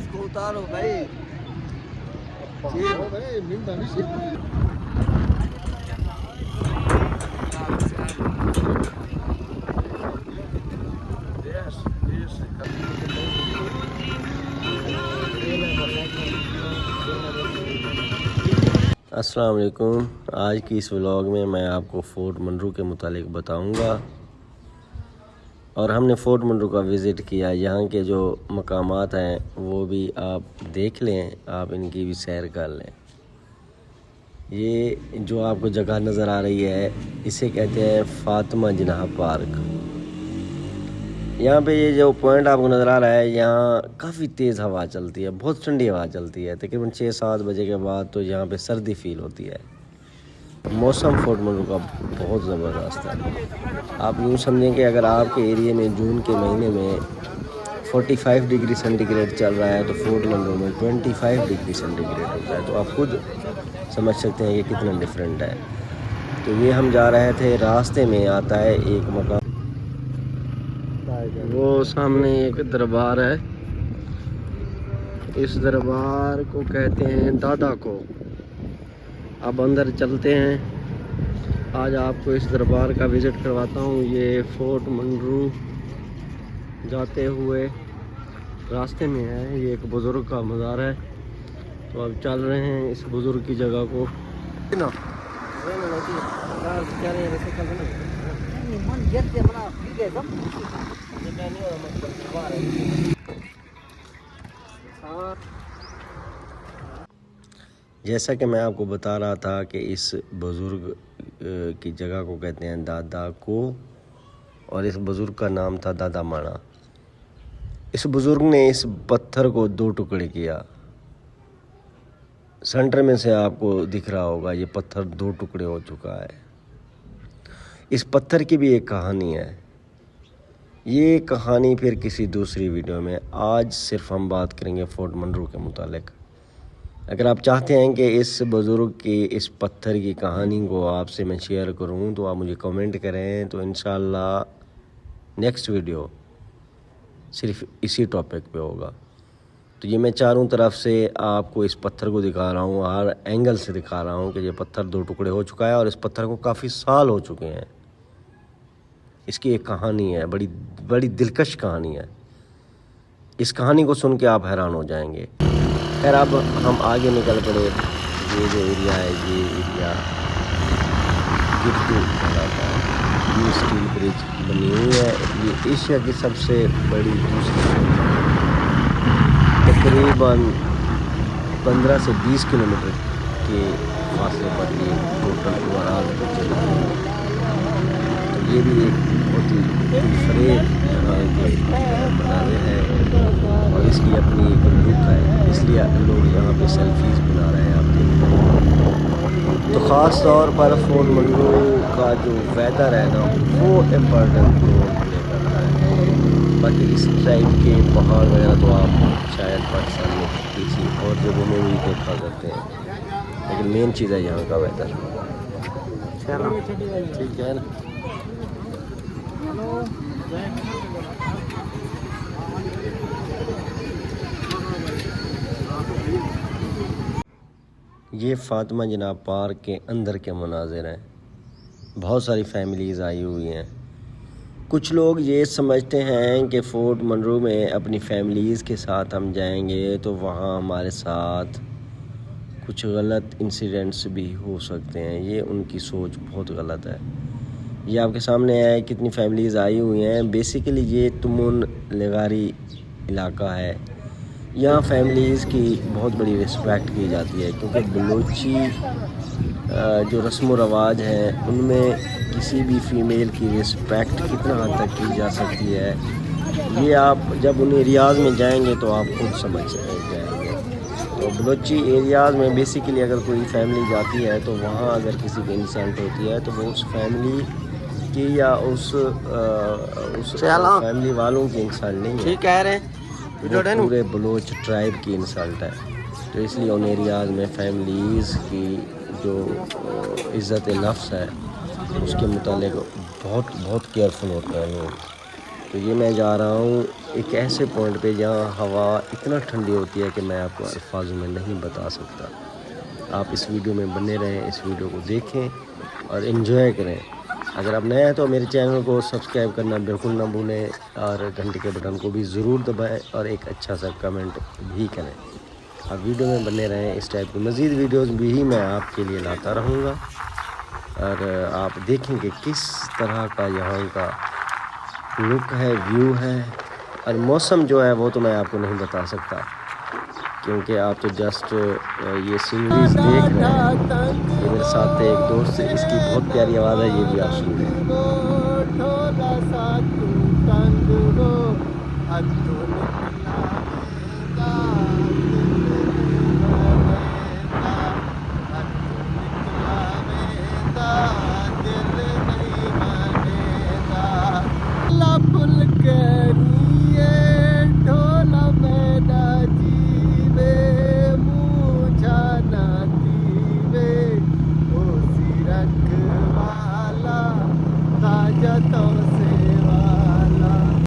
इसको उतारो भाई। अस्सलाम वालेकुम। आज की इस व्लॉग में मैं आपको फोर्ट मंडरू के मुतालिक बताऊंगा। और हमने फोर्ट मंडरू का विज़िट किया। यहाँ के जो मकामात हैं वो भी आप देख लें, आप इनकी भी सैर कर लें। ये जो आपको जगह नज़र आ रही है इसे कहते हैं फातिमा जिनाह पार्क। यहाँ पे ये जो पॉइंट आपको नज़र आ रहा है, यहाँ काफ़ी तेज़ हवा चलती है, बहुत ठंडी हवा चलती है। तकरीबन 6-7 बजे के बाद तो यहाँ पे सर्दी फील होती है। मौसम फोर्ट मंडरू का बहुत ज़बरदस्त है। आप यूँ समझें कि अगर आपके एरिए में जून के महीने में 45 डिग्री सेंटीग्रेड चल रहा है तो फोर्ट मंडरू में 25 डिग्री सेंटीग्रेड होता है। तो आप खुद समझ सकते हैं कि कितना डिफरेंट है। तो ये हम जा रहे थे, रास्ते में आता है एक मकान, वो सामने एक दरबार है। इस दरबार को कहते हैं दादा को। अब अंदर चलते हैं, आज आपको इस दरबार का विज़िट करवाता हूँ। ये फोर्ट मंडरू जाते हुए रास्ते में है, ये एक बुज़ुर्ग का मज़ार है। तो अब चल रहे हैं इस बुज़ुर्ग की जगह को। जैसा कि मैं आपको बता रहा था कि इस बुज़ुर्ग की जगह को कहते हैं दादा को, और इस बुज़ुर्ग का नाम था दादा माना। इस बुज़ुर्ग ने इस पत्थर को 2 टुकड़े किया। सेंटर में से आपको दिख रहा होगा ये पत्थर 2 टुकड़े हो चुका है। इस पत्थर की भी एक कहानी है। ये कहानी फिर किसी दूसरी वीडियो में, आज सिर्फ हम बात करेंगे फोर्ट मंडरू के मुतालिक। अगर आप चाहते हैं कि इस बुज़ुर्ग की, इस पत्थर की कहानी को आपसे मैं शेयर करूं तो आप मुझे कमेंट करें, तो इंशाल्लाह नेक्स्ट वीडियो सिर्फ इसी टॉपिक पे होगा। तो ये मैं चारों तरफ से आपको इस पत्थर को दिखा रहा हूँ, हर एंगल से दिखा रहा हूँ कि ये पत्थर 2 टुकड़े हो चुका है और इस पत्थर को काफ़ी साल हो चुके हैं। इसकी एक कहानी है, बड़ी बड़ी दिलकश कहानी है। इस कहानी को सुन के आप हैरान हो जाएंगे। खैर अब हम आगे निकल पड़े। ये जो एरिया है, ये एरिया गिरतू कहलाता है। ये स्टील ब्रिज बनी हुई है। ये एशिया की सबसे बड़ी दूसरी, तकरीबन 15 से 20 किलोमीटर के फासले पर ये टोटल ओवरऑल चल रही है। तो ये भी एक बहुत ही फरेब बनाने हैं और इसकी अपनी एक लुक है, इसलिए लोग यहाँ पे सेल्फीज बना रहे हैं। आप देखिए, तो ख़ास तौर पर फोर्ट मंडरू का जो वेदर है ना, वो इम्पोर्टेंट रोल प्ले करता है। बाकी इस टाइप के पहाड़ वगैरह तो आप शायद पाकिस्तान में किसी और जगहों में भी देखा करते हैं, लेकिन मेन चीज़ है यहाँ का वेदर। चलो ठीक है ना। ये फातिमा जिनाह पार्क के अंदर के मनाज़िर हैं। बहुत सारी फैमिलीज़ आई हुई हैं। कुछ लोग ये समझते हैं कि फोर्ट मंडरू में अपनी फैमिलीज़ के साथ हम जाएंगे तो वहाँ हमारे साथ कुछ गलत इंसिडेंट्स भी हो सकते हैं। ये उनकी सोच बहुत गलत है। ये आपके सामने है कितनी फैमिलीज़ आई हुई हैं। बेसिकली ये तुमुन लगारी इलाका है। यहाँ फैमिलीज़ की बहुत बड़ी रिस्पेक्ट की जाती है, क्योंकि बलोची जो रस्म व रवाज हैं उनमें किसी भी फ़ीमेल की रिस्पेक्ट कितना हद तक की जा सकती है, ये आप जब उन एरियाज़ में जाएंगे तो आप खुद समझ जाएंगे। तो बलोची एरियाज़ में बेसिकली अगर कोई फैमिली जाती है तो वहाँ अगर किसी की इंसल्ट होती है तो वो उस फैमिली की या उस फैमिली वालों की इंसल्ट नहीं है, ठीक कह रहे हैं, वो पूरे बलोच ट्राइब की इंसल्ट है। तो इसलिए उन एरियाज़ में फैमिलीज़ की जो इज़्ज़त नफ्स है उसके मुतालिक बहुत केयरफुल होते हैं लोग। तो ये मैं जा रहा हूँ एक ऐसे पॉइंट पे जहाँ हवा इतना ठंडी होती है कि मैं आपको अल्फाजों में नहीं बता सकता। आप इस वीडियो में बने रहें, इस वीडियो को देखें और इन्जॉय करें। अगर आप नए हैं तो मेरे चैनल को सब्सक्राइब करना बिल्कुल ना भूलें और घंटे के बटन को भी ज़रूर दबाएं और एक अच्छा सा कमेंट भी करें। आप वीडियो में बने रहें, इस टाइप की मज़ीद वीडियोस भी मैं आपके लिए लाता रहूँगा और आप देखेंगे किस तरह का यहाँ का लुक है, व्यू है। और मौसम जो है वो तो मैं आपको नहीं बता सकता क्योंकि आप तो जस्ट ये सीनरीज देख रहे हैं। ये मेरे साथ एक दोस्त है, इसकी बहुत प्यारी आवाज़ है, ये भी आप सुन रहे हैं। जतों से